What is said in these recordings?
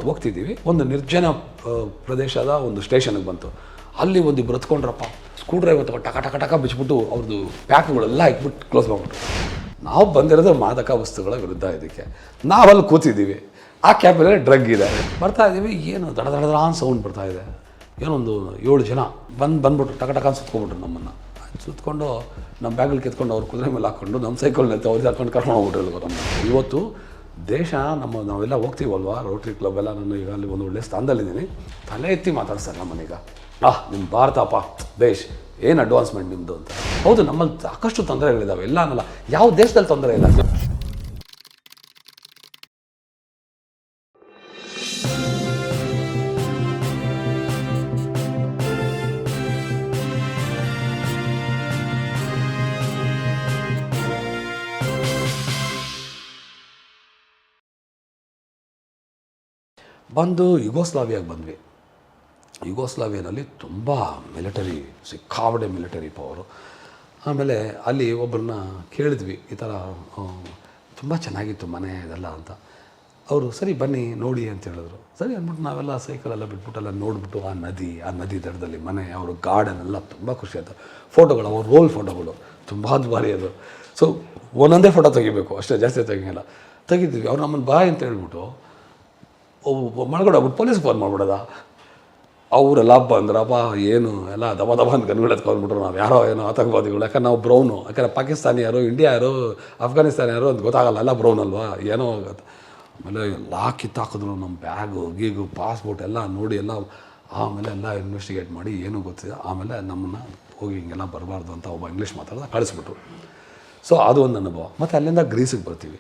ಹೋಗ್ತಿದ್ದೀವಿ. ಒಂದು ನಿರ್ಜನ ಪ್ರದೇಶದ ಒಂದು ಸ್ಟೇಷನ್ಗೆ ಬಂತು. ಅಲ್ಲಿ ಒಂದಿಬ್ಬರು ಹತ್ಕೊಂಡ್ರಪ್ಪ, ಸ್ಕ್ರೂ ಡ್ರೈವರ್ ತಗೊಂಡು ಟಕ ಟಕ ಟಕ ಬಿಚ್ಬಿಟ್ಟು ಅವ್ರದ್ದು ಪ್ಯಾಕ್ಗಳೆಲ್ಲ ಇಟ್ಬಿಟ್ಟು ಕ್ಲೋಸ್ ಮಾಡಿಬಿಟ್ರು. ನಾವು ಬಂದಿರೋದು ಮಾದಕ ವಸ್ತುಗಳ ವಿರುದ್ಧ. ಇದಕ್ಕೆ ನಾವಲ್ಲಿ ಕೂತಿದ್ದೀವಿ, ಆ ಕ್ಯಾಬಲ್ಲಿ ಡ್ರಗ್ ಇದೆ. ಬರ್ತಾ ಇದ್ದೀವಿ, ಏನು ದಡ ದಡ ದಡ ಅಂತ ಸೌಂಡ್ ಬರ್ತಾ ಇದೆ. ಏನೊಂದು 7 ಜನ ಬಂದ್ಬಿಟ್ರು, ಟಕ ಟಕ ಸುತ್ಕೊಂಡ್ಬಿಟ್ರು ನಮ್ಮನ್ನು. ಸುತ್ಕೊಂಡು ನಮ್ಮ ಬ್ಯಾಗಲ್ಲಿ ಕಿತ್ಕೊಂಡು ಅವ್ರು ಕುದುರೆ ಮೇಲೆ ಹಾಕ್ಕೊಂಡು ನಮ್ಮ ಸೈಕಲ್ ನಿಂತು ಅವ್ರಿಗೆ ಹಾಕೊಂಡು ಕರ್ಕೊಂಡು ಹೋಗ್ಬಿಟ್ರು ನಮ್ಮ. ಇವತ್ತು ದೇಶ ನಾವೆಲ್ಲ ಹೋಗ್ತೀವಲ್ವ, ರೋಟ್ರಿ ಕ್ಲಬ್ ಎಲ್ಲ. ನಾನು ಈಗ ಅಲ್ಲಿ ಒಂದು ಒಳ್ಳೆಯ ಸ್ಥಾನದಲ್ಲಿದ್ದೀನಿ. ತಲೆ ಎತ್ತಿ ಮಾತಾಡ್ತಾರೆ ನಮ್ಮನೀಗ, ನಿಮ್ಮ ಭಾರತಪ್ಪ ದೇಶ್, ಏನು ಅಡ್ವಾನ್ಸ್ಮೆಂಟ್ ನಿಮ್ಮದು ಅಂತ. ಹೌದು, ನಮ್ಮಲ್ಲಿ ಸಾಕಷ್ಟು ತೊಂದರೆಗಳಿದ್ದಾವೆ, ಇಲ್ಲ ಅನ್ನಲ್ಲ. ಯಾವ ದೇಶದಲ್ಲಿ ತೊಂದರೆ ಇಲ್ಲ. ಬಂದು ಯುಗೋಸ್ಲಾವಿಯಾಗೆ ಬಂದ್ವಿ. ಯುಗೋಸ್ಲಾವಿಯಾನಲ್ಲಿ ತುಂಬ ಮಿಲಿಟರಿ, ಸಿಕ್ಕಾಬಡೆ ಮಿಲಿಟರಿ ಪವರು. ಆಮೇಲೆ ಅಲ್ಲಿ ಒಬ್ಬರನ್ನ ಕೇಳಿದ್ವಿ, ಈ ಥರ ತುಂಬ ಚೆನ್ನಾಗಿತ್ತು ಮನೆ ಇದೆಲ್ಲ ಅಂತ. ಅವರು ಸರಿ ಬನ್ನಿ ನೋಡಿ ಅಂತ ಹೇಳಿದ್ರು. ಸರಿ ಅಂದ್ಬಿಟ್ಟು ನಾವೆಲ್ಲ ಸೈಕಲೆಲ್ಲ ಬಿಟ್ಬಿಟ್ಟೆಲ್ಲ ನೋಡಿಬಿಟ್ಟು ಆ ನದಿ ದಡದಲ್ಲಿ ಮನೆ, ಅವರು ಗಾರ್ಡನ್ ಎಲ್ಲ ತುಂಬ ಖುಷಿ ಆಯಿತು. ಫೋಟೋಗಳು, ಅವ್ರ ರೋಲ್ ಫೋಟೋಗಳು ತುಂಬ ದುಬಾರಿ ಅದು. ಸೊ ಒಂದೊಂದೇ ಫೋಟೋ ತೆಗಿಬೇಕು ಅಷ್ಟೇ, ಜಾಸ್ತಿ ತೆಗಿಯಲ್ಲ. ತೆಗಿದ್ವಿ. ಅವ್ರು ನಮ್ಮನ್ನು ಬಾಯ್ ಅಂತ ಹೇಳ್ಬಿಟ್ಟು ಮಳಗಡೆ ಹೋಗ್ಬಿಟ್ಟು ಪೊಲೀಸ್ಗೆ ಫೋನ್ ಮಾಡ್ಬಿಡೋದ. ಅವರೆಲ್ಲ ಬಂದ್ರಪ್ಪ, ಏನು ಎಲ್ಲ ದಬ ದಬ ಅಂತ ಗನ್ಗಳು ಎತ್ಕೊಂಡ್ಬಿಟ್ರು. ನಾವು ಯಾರೋ ಏನೋ ಆತಂಕವಾದಿಗಳು. ಯಾಕಂದ್ರೆ ನಾವು ಬ್ರೌನು, ಯಾಕಂದರೆ ಪಾಕಿಸ್ತಾನಿ ಯಾರು, ಇಂಡಿಯಾ ಯಾರು, ಅಫ್ಘಾನಿಸ್ತಾನ ಯಾರು ಅಂತ ಗೊತ್ತಾಗಲ್ಲ, ಎಲ್ಲ ಬ್ರೌನ್ ಅಲ್ವಾ, ಏನೋ ಆಗುತ್ತೆ. ಆಮೇಲೆ ಎಲ್ಲ ಕಿತ್ತಾಕಿದ್ರು, ನಮ್ಮ ಬ್ಯಾಗು ಗೀಗು ಪಾಸ್ಪೋರ್ಟ್ ಎಲ್ಲ ನೋಡಿ ಎಲ್ಲ. ಆಮೇಲೆ ಎಲ್ಲ ಇನ್ವೆಸ್ಟಿಗೇಟ್ ಮಾಡಿ ಏನೂ ಗೊತ್ತಿದೆ. ಆಮೇಲೆ ನಮ್ಮನ್ನು ಹೋಗಿ ಹಿಂಗೆಲ್ಲ ಬರಬಾರ್ದು ಅಂತ ಒಬ್ಬ ಇಂಗ್ಲೀಷ್ ಮಾತಾಡ್ದ ಕಳಿಸ್ಬಿಟ್ರು. ಸೊ ಅದು ಒಂದು ಅನುಭವ. ಮತ್ತು ಅಲ್ಲಿಂದ ಗ್ರೀಸಿಗೆ ಬರ್ತೀವಿ.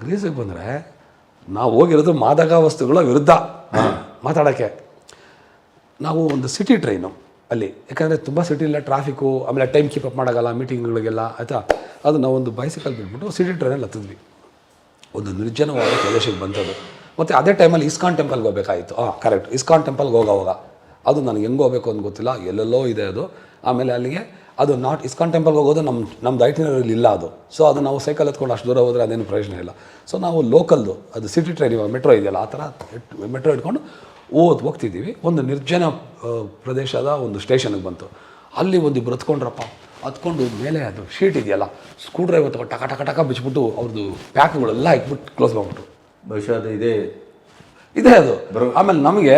ಗ್ರೀಸಿಗೆ ಬಂದರೆ ನಾವು ಹೋಗಿರೋದು ಮಾದಕ ವಸ್ತುಗಳ ವಿರುದ್ಧ ಮಾತಾಡೋಕ್ಕೆ. ನಾವು ಒಂದು ಸಿಟಿ ಟ್ರೈನು ಅಲ್ಲಿ, ಯಾಕಂದರೆ ತುಂಬ ಸಿಟಿಲ್ಲ ಟ್ರಾಫಿಕ್ಕು, ಆಮೇಲೆ ಟೈಮ್ ಕೀಪ್ ಅಪ್ ಮಾಡೋಕ್ಕಲ್ಲ ಮೀಟಿಂಗ್ಗಳಿಗೆಲ್ಲ ಆಯಿತಾ. ಅದು ನಾವೊಂದು ಬೈಸಿಕಲ್ ಬಿಟ್ಬಿಟ್ಟು ಸಿಟಿ ಟ್ರೈನಲ್ಲಿ ಹತ್ತಿದ್ವಿ. ಒಂದು ನಿರ್ಜನವಾದ ಪ್ರದೇಶಕ್ಕೆ ಬಂತದ್ದು. ಮತ್ತು ಅದೇ ಟೈಮಲ್ಲಿ ಇಸ್ಕಾನ್ ಟೆಂಪಲ್ಗೆ ಹೋಗ್ಬೇಕಾಯಿತು. ಕರೆಕ್ಟ್, ಇಸ್ಕಾನ್ ಟೆಂಪಲ್ಗೆ ಹೋಗೋವಾಗ ಅದು ನನಗೆ ಹೆಂಗೆ ಹೋಗಬೇಕು ಅಂತ ಗೊತ್ತಿಲ್ಲ, ಎಲ್ಲೆಲ್ಲೋ ಇದೆ ಅದು. ಆಮೇಲೆ ಅಲ್ಲಿಗೆ ಅದು ಇಸ್ಕಾನ್ ಟೆಂಪಲ್ಗೆ ಹೋಗೋದು ನಮ್ಮದು ಐಟಿನರಿಯಲ್ಲಿ ಇಲ್ಲ ಅದು. ಸೊ ಅದು ನಾವು ಸೈಕಲ್ ಎತ್ಕೊಂಡು ಅಷ್ಟು ದೂರ ಹೋದರೆ ಅದೇನು ಪ್ರಯೋಜನ ಇಲ್ಲ. ಸೊ ನಾವು ಲೋಕಲ್ದು, ಅದು ಸಿಟಿ ಟ್ರೈನ್, ಇವಾಗ ಮೆಟ್ರೋ ಇದೆಯಲ್ಲ ಆ ಥರ ಮೆಟ್ರೋ ಇಟ್ಕೊಂಡು ಹೋಗ್ತಿದ್ದೀವಿ. ಒಂದು ನಿರ್ಜನ ಪ್ರದೇಶದ ಒಂದು ಸ್ಟೇಷನ್ಗೆ ಬಂತು. ಅಲ್ಲಿ ಒಂದಿಬ್ಬರು ಹತ್ಕೊಂಡ್ರಪ್ಪ, ಹತ್ಕೊಂಡು ಮೇಲೆ ಅದು ಶೀಟ್ ಇದೆಯಲ್ಲ, ಸ್ಕ್ರೂ ಡ್ರೈವರ್ ತಗೊಂಡು ಟಕ ಟಕ ಟಕ ಬಿಚ್ಬಿಟ್ಟು ಅವ್ರದ್ದು ಪ್ಯಾಕ್ಗಳೆಲ್ಲ ಇಟ್ಬಿಟ್ಟು ಕ್ಲೋಸ್ ಮಾಡಿಬಿಟ್ರು. ಬಹುಶಃ ಅದು ಇದೆ ಅದು. ಆಮೇಲೆ ನಮಗೆ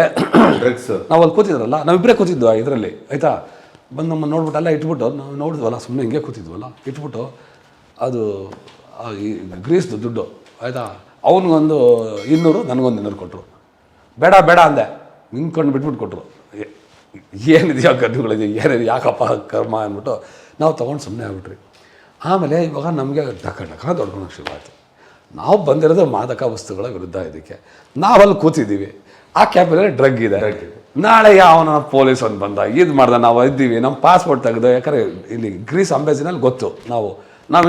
ಡ್ರಗ್ಸ್, ನಾವು ಅಲ್ಲಿ ಕೂತಿದ್ರಲ್ಲ, ನಾವಿಬ್ಬರೇ ಕೂತಿದ್ವು ಇದರಲ್ಲಿ ಆಯಿತಾ. ಬಂದು ನಮ್ಮನ್ನು ನೋಡ್ಬಿಟ್ಟು ಎಲ್ಲ ಇಟ್ಬಿಟ್ಟು, ನಾವು ನೋಡಿದ್ವಲ್ಲ, ಸುಮ್ಮನೆ ಹಿಂಗೆ ಕೂತಿದ್ವಲ್ಲ, ಇಟ್ಬಿಟ್ಟು ಅದು ಈ ಗ್ರೀಸ್ದು ದುಡ್ಡು ಆಯಿತಾ, ಅವನಿಗೊಂದು 200, ನನಗೊಂದು 200 ಕೊಟ್ಟರು. ಬೇಡ ಬೇಡ ಅಂದೆ, ನಿಂತ್ಕೊಂಡು ಬಿಟ್ಬಿಟ್ಟು ಕೊಟ್ಟರು. ಏನಿದೆಯೋ ಗದ್ದುಗಳಿದೆ, ಏನಿದೆ ಯಾಕಪ್ಪ ಕರ್ಮ ಅಂದ್ಬಿಟ್ಟು ನಾವು ತೊಗೊಂಡು ಸುಮ್ಮನೆ ಆಗ್ಬಿಟ್ರಿ. ಆಮೇಲೆ ಇವಾಗ ನಮಗೆ ಡಕ ಡಕ ದೊಡ್ಕೊಳಕ್ಕೆ ಶುರು ಆಯಿತು. ನಾವು ಬಂದಿರೋದು ಮಾದಕ ವಸ್ತುಗಳ ವಿರುದ್ಧ. ಇದಕ್ಕೆ ನಾವಲ್ಲಿ ಕೂತಿದ್ದೀವಿ, ಆ ಕ್ಯಾಬಲ್ಲಿ ಡ್ರಗ್ ಇದೆ. ನಾಳೆ ಯಾವನ ಪೊಲೀಸ್ ಒಂದು ಬಂದ ಇದು ಮಾಡ್ದೆ, ನಾವು ಇದ್ದೀವಿ, ನಮ್ಮ ಪಾಸ್ಪೋರ್ಟ್ ತೆಗೆದು, ಯಾಕಂದರೆ ಇಲ್ಲಿ ಗ್ರೀಸ್ ಅಂಬಾಸಿನಲ್ಲಿ ಗೊತ್ತು ನಾವು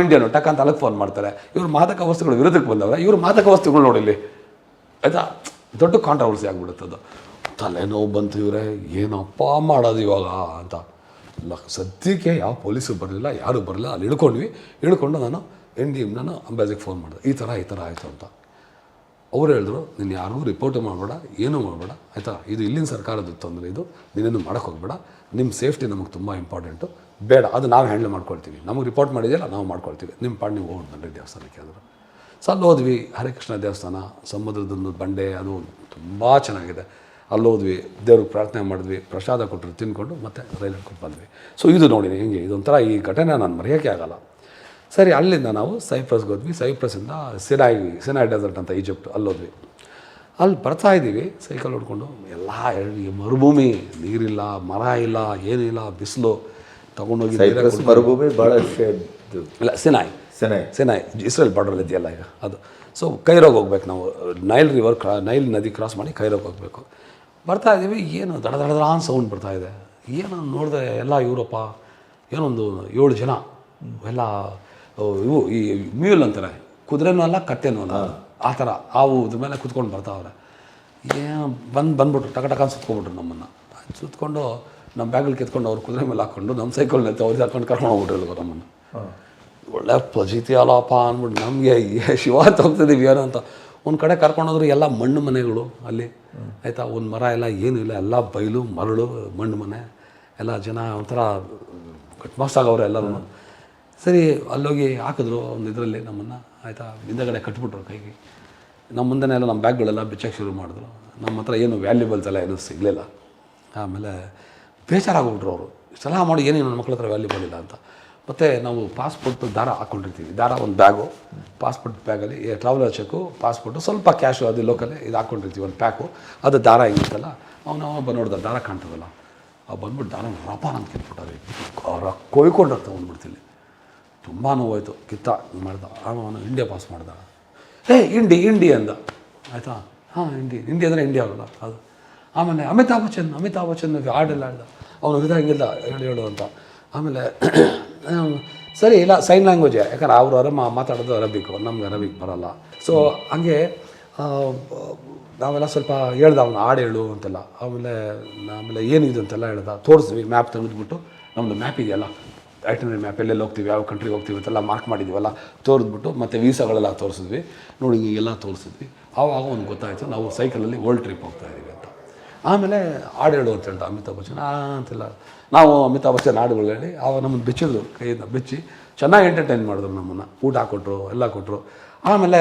ಇಂಡಿಯನು, ಟಕ್ ಅಂತ ಅಲ್ಲಿಗೆ ಫೋನ್ ಮಾಡ್ತಾರೆ. ಇವ್ರು ಮಾದಕ ವಸ್ತುಗಳ ವಿರುದ್ಧಕ್ಕೆ ಬಂದವ್ರೆ, ಇವರು ಮಾದಕ ವಸ್ತುಗಳು ನೋಡಿಲ್ಲಿ ಆಯಿತಾ. ದೊಡ್ಡ ಕಾಂಟ್ರವರ್ಸಿ ಆಗಿಬಿಡುತ್ತದು. ತಲೆನೋವು ಬಂತು, ಇವರೇ ಏನಪ್ಪ ಮಾಡೋದು ಇವಾಗ ಅಂತ. ಸದ್ಯಕ್ಕೆ ಯಾವ ಪೊಲೀಸು ಬರಲಿಲ್ಲ, ಯಾರೂ ಬರಲಿಲ್ಲ. ಅಲ್ಲಿ ಇಳ್ಕೊಂಡು ನಾನು ನಾನು ಅಂಬಾಸಿಗೆ ಫೋನ್ ಮಾಡಿದೆ, ಈ ಥರ ಆಯಿತು ಅಂತ. ಅವ್ರು ಹೇಳಿದ್ರು, ನೀನು ಯಾರಿಗೂ ರಿಪೋರ್ಟು ಮಾಡಬೇಡ, ಏನೂ ಮಾಡಬೇಡ ಆಯಿತಾ, ಇದು ಇಲ್ಲಿನ ಸರ್ಕಾರದ ತೊಂದರೆ, ಇದು ನೀನೇನು ಮಾಡೋಕ್ಕೆ ಹೋಗಬೇಡ, ನಿಮ್ಮ ಸೇಫ್ಟಿ ನಮಗೆ ತುಂಬ ಇಂಪಾರ್ಟೆಂಟು, ಬೇಡ ಅದು ನಾವು ಹ್ಯಾಂಡಲ್ ಮಾಡ್ಕೊಳ್ತೀವಿ, ನಮಗೆ ರಿಪೋರ್ಟ್ ಮಾಡಿದೆಯಲ್ಲ ನಾವು ಮಾಡ್ಕೊಳ್ತೀವಿ, ನಿಮ್ಮ ಪಾಡು ನೀವು ಹೋಗಿ ಬನ್ನಿ ದೇವಸ್ಥಾನಕ್ಕೆ ಅಂದರು. ಸೊ ಅಲ್ಲಿ ಹೋದ್ವಿ, ಹರಿಕೃಷ್ಣ ದೇವಸ್ಥಾನ, ಸಮುದ್ರದೊಂದು ಬಂಡೆ, ಅದು ತುಂಬ ಚೆನ್ನಾಗಿದೆ. ಅಲ್ಲಿ ಹೋದ್ವಿ, ದೇವ್ರಿಗೆ ಪ್ರಾರ್ಥನೆ ಮಾಡಿದ್ವಿ, ಪ್ರಸಾದ ಕೊಟ್ಟರು, ತಿಂದ್ಕೊಂಡು ಮತ್ತೆ ರೈಲ್ ಹಿಡ್ಕೊಂಡು ಬಂದ್ವಿ. ಸೊ ಇದು ನೋಡಿ ಹೆಂಗೆ, ಇದೊಂಥರ ಈ ಘಟನೆ ನಾನು ಮರೆಯೋಕ್ಕೆ ಆಗಲ್ಲ. ಸರಿ, ಅಲ್ಲಿಂದ ನಾವು ಸೈಪ್ರಸ್ಗೆ ಹೋದ್ವಿ. ಸೈಪ್ರಸ್ಸಿಂದ ಸಿನಾಯ್ ಡೆಸರ್ಟ್ ಅಂತ ಈಜಿಪ್ಟ್, ಅಲ್ಲೋದ್ವಿ. ಅಲ್ಲಿ ಬರ್ತಾ ಇದ್ದೀವಿ ಸೈಕಲ್ ಹೊಡ್ಕೊಂಡು. ಎಲ್ಲ ಮರುಭೂಮಿ, ನೀರಿಲ್ಲ, ಮರ ಇಲ್ಲ, ಏನಿಲ್ಲ, ಬಿಸಿಲು. ತೊಗೊಂಡೋಗಿ ಮರುಭೂಮಿ ಭಾಳ ಇಲ್ಲ, ಸಿನಾಯ್ ಇಸ್ರೇಲ್ ಬಾರ್ಡ್ರಲ್ಲಿ ಇದೆಯಲ್ಲ ಈಗ ಅದು. ಸೊ ಕೈರೋಗೆ ಹೋಗ್ಬೇಕು ನಾವು, ನೈಲ್ ನದಿ ಕ್ರಾಸ್ ಮಾಡಿ ಕೈರೋಗೆ ಹೋಗಬೇಕು. ಬರ್ತಾ ಇದ್ದೀವಿ, ಏನು ದಡ ದಡ ದಡ ಅಂತ ಸೌಂಡ್ ಬರ್ತಾ ಇದೆ. ಏನು ನೋಡಿದೆ, ಎಲ್ಲ ಇವರಪ್ಪ, ಏನೊಂದು 7 ಜನ ಎಲ್ಲ ಇವು ಈ ಮ್ಯೂಲ್ ಅಂತಾರೆ, ಕುದುರೆನೂ ಅಲ್ಲ ಕತ್ತೆನೂ ಅಲ್ಲ, ಆ ಥರ ಅವು ಇದ್ರ ಮೇಲೆ ಕುತ್ಕೊಂಡು ಬರ್ತಾವ್ರೆ. ಏನು ಬಂದ್ಬಿಟ್ರು, ಟಕ ಟಕ ಸುತ್ಕೊಂಡ್ಬಿಟ್ರು ನಮ್ಮನ್ನು. ಸುತ್ಕೊಂಡು ನಮ್ಮ ಬ್ಯಾಗಲ್ಲಿ ಕಿತ್ಕೊಂಡು ಅವ್ರು ಕುದುರೆ ಮೇಲೆ ಹಾಕ್ಕೊಂಡು ನಮ್ಮ ಸೈಕಲ್ ನಿಂತು ಅವ್ರಿಗೆ ಹಾಕೊಂಡು ಕರ್ಕೊಂಡು ಹೋಗ್ಬಿಟ್ರು ನಮ್ಮನ್ನು. ಒಳ್ಳೆ ಫಜೀತಿ ಅಲ್ಲಪ್ಪ ಅಂದ್ಬಿಟ್ಟು ನಮಗೆ ಶಿವ ಅಂತ ಹೋಗ್ತಿದ್ದೀವಿ ಏನೋ ಅಂತ ಒಂದು ಕಡೆ ಕರ್ಕೊಂಡೋದ್ರು ಎಲ್ಲ ಮಣ್ಣು ಮನೆಗಳು ಅಲ್ಲಿ ಆಯಿತಾ, ಒಂದು ಮರ ಎಲ್ಲ ಏನೂ ಇಲ್ಲ, ಎಲ್ಲ ಬಯಲು ಮರಳು ಮಣ್ಣು ಮನೆ ಎಲ್ಲ ಜನ ಒಂಥರ ಕಟ್ಮಾಸಾಗವ್ರೆ ಎಲ್ಲರೂ. ಸರಿ ಅಲ್ಲೋಗಿ ಹಾಕಿದ್ರು ಒಂದು ಇದರಲ್ಲಿ ನಮ್ಮನ್ನು ಆಯಿತಾ, ಹಿಂದಗಡೆ ಕಟ್ಬಿಟ್ರು ಕೈಗೆ. ನಮ್ಮ ಮುಂದೆನೇ ಎಲ್ಲ ನಮ್ಮ ಬ್ಯಾಗ್ಗಳೆಲ್ಲ ಬಿಚ್ಚಕ್ಕೆ ಶುರು ಮಾಡಿದ್ರು. ನಮ್ಮ ಹತ್ರ ಏನು ವ್ಯಾಲ್ಯೂಬಲ್ಸ್ ಎಲ್ಲ ಏನೂ ಸಿಗಲಿಲ್ಲ. ಆಮೇಲೆ ಬೇಜಾರಾಗ್ಬಿಟ್ರು ಅವರು, ಸಲಹೆ ಮಾಡಿ ಏನೇನು ನನ್ನ ಮಕ್ಳ ಹತ್ರ ವ್ಯಾಲ್ಯೂಬಲ್ ಇಲ್ಲ ಅಂತ. ಮತ್ತು ನಾವು ಪಾಸ್ಪೋರ್ಟ್ ದಾರ ಹಾಕ್ಕೊಂಡಿರ್ತೀವಿ, ದಾರ ಒಂದು ಬ್ಯಾಗು, ಪಾಸ್ಪೋರ್ಟ್ ಬ್ಯಾಗಲ್ಲಿ ಟ್ರಾವೆಲರ್ ಚೆಕ್ಕು, ಪಾಸ್ಪೋರ್ಟು, ಸ್ವಲ್ಪ ಕ್ಯಾಶು ಅದು ಲೋಕಲ್ಲೇ ಇದು ಹಾಕ್ಕೊಂಡಿರ್ತೀವಿ ಒಂದು ಪ್ಯಾಕು. ಅದು ದಾರ ಹಿಂಗಿತ್ತಲ್ಲ, ಅವನು ನೋಡ್ದ ದಾರ ಕಾಣ್ತದಲ್ಲ, ಬಂದ್ಬಿಟ್ಟು ದಾರ ರಪ ಅಂತ ಕಿತ್ಬಿಟ್ಟಾರೆ, ಕೊಯ್ಕೊಂಡ್ರೆ ತೊಗೊಂಡ್ಬಿಡ್ತೀನಿ. ತುಂಬ ನೋವಾಯಿತು, ಕಿತ್ತ ಮಾಡ್ದ. ಅವನು ಇಂಡಿಯಾ ಪಾಸ್ ಮಾಡ್ದ. ಇಂಡಿ ಅಂದ, ಆಯಿತಾ. ಹಾಂ ಇಂಡಿ ಅಂದರೆ ಇಂಡಿಯಾ ಅಲ್ಲ ಅದು. ಆಮೇಲೆ ಅಮಿತಾಬ್ ಬಚ್ಚನ್ ಹಾಡೆಲ್ಲ ಹೇಳ್ದ. ಅವನು ಹಿಂಗಿಲ್ಲ ಹೇಳು ಅಂತ. ಆಮೇಲೆ ಸರಿ ಇಲ್ಲ, ಸೈನ್ ಲ್ಯಾಂಗ್ವೇಜೇ, ಯಾಕಂದ್ರೆ ಅವರು ಮಾತಾಡೋದು ಅರಬಿಕ್, ನಮ್ಗೆ ಅರಬಿಕ್ ಬರೋಲ್ಲ. ಸೊ ಹಂಗೆ ನಾವೆಲ್ಲ ಸ್ವಲ್ಪ ಹೇಳ್ದ, ಅವನು ಹಾಡು ಹೇಳು ಅಂತೆಲ್ಲ. ಆಮೇಲೆ ಏನಿದೆ ಅಂತೆಲ್ಲ ಹೇಳ್ದ, ತೋರಿಸ್ವಿ. ಮ್ಯಾಪ್ ತೆಗೆದ್ಬಿಟ್ಟು ನಮ್ಮದು ಮ್ಯಾಪ್ ಇದೆಯಲ್ಲ, ಐಟನರಿ ಮ್ಯಾಪ್, ಎಲ್ಲೆಲ್ಲಿ ಹೋಗ್ತೀವಿ, ಯಾವ ಕಂಟ್ರಿಗೆ ಹೋಗ್ತೀವಿ ಅಂತೆಲ್ಲ ಮಾರ್ಕ್ ಮಾಡಿದ್ದೀವಲ್ಲ, ತೋರಿಸ್ಬಿಟ್ಟು ಮತ್ತು ವೀಸಾಗಳೆಲ್ಲ ತೋರಿಸಿದ್ವಿ. ನೋಡಿ ಹೀಗೆಲ್ಲ ತೋರಿಸಿದ್ವಿ. ಆವಾಗ ಅವ್ನಿಗೆ ಗೊತ್ತಾಯಿತು ನಾವು ಸೈಕಲಲ್ಲಿ ವರ್ಲ್ಡ್ ಟ್ರಿಪ್ ಹೋಗ್ತಾಯಿದ್ದೀವಿ ಅಂತ. ಆಮೇಲೆ ಹಾಡು ಹೇಳು ಅಂತ ಹೇಳ್ದ ಅಮಿತಾಬ್ ಬಚ್ಚನ್ ಅಂತೆಲ್ಲ. ನಾವು ಅಮಿತಾಬ್ ಬಚ್ಚನ್ ಹಾಡುಗಳು ಹೇಳಿ ಅವಾಗ ನಮ್ಮನ್ನು ಬೆಚ್ಚಿದ್ರು, ಕೈಯಿಂದ ಬೆಚ್ಚಿ ಚೆನ್ನಾಗಿ ಎಂಟರ್ಟೈನ್ ಮಾಡಿದ್ರು ನಮ್ಮನ್ನು. ಊಟ ಕೊಟ್ಟರು, ಎಲ್ಲ ಕೊಟ್ಟರು. ಆಮೇಲೆ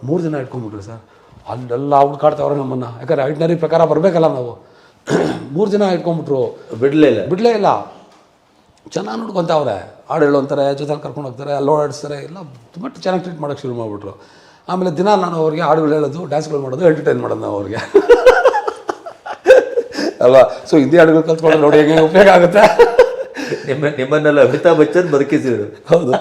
3 ದಿನ ಇಟ್ಕೊಂಡ್ಬಿಟ್ರು ಸರ್. ಅಲ್ಲೆಲ್ಲ ಹುಡ್ಕಾಡ್ತಾವ್ರೆ ನಮ್ಮನ್ನು, ಯಾಕಂದರೆ ಐಟನರಿ ಪ್ರಕಾರ ಬರಬೇಕಲ್ಲ ನಾವು. 3 ದಿನ ಇಟ್ಕೊಂಡ್ಬಿಟ್ರು, ಬಿಡಲೇ ಇಲ್ಲ. ಚೆನ್ನಾಗಿ ನೋಡ್ಕೊತಾವ್ರೆ, ಹಾಡು ಹೇಳು ಅಂತಾರೆ, ಜೊತೆಲಿ ಕರ್ಕೊಂಡು ಹೋಗ್ತಾರೆ, ಅಲ್ಲಿ ಓಡಾಡಿಸ್ತಾರೆ, ಎಲ್ಲ ತುಂಬ ಚೆನ್ನಾಗಿ ಟ್ರೀಟ್ ಮಾಡೋಕ್ಕೆ ಶುರು ಮಾಡಿಬಿಟ್ರು. ಆಮೇಲೆ ದಿನ ನಾನು ಅವ್ರಿಗೆ ಹಾಡುಗಳು ಹೇಳೋದು, ಡ್ಯಾನ್ಸ್ಗಳು ಮಾಡೋದು, ಎಂಟರ್ಟೈನ್ ಮಾಡೋದು ನಾವು ಅವ್ರಿಗೆ ಅಲ್ವಾ. ಸೊ ಹಿಂದಿ ಹಾಡುಗಳು ಕಲ್ತ್ಕೊಂಡು ನೋಡಿ ಹೆಂಗೆ ಉಪಯೋಗ ಆಗುತ್ತೆ. ನಿಮ್ಮನ್ನೆಲ್ಲ ಅಮಿತಾಬ್ ಬಚ್ಚನ್ ಬದುಕಿಸಿದ್ರು. ಹೌದು.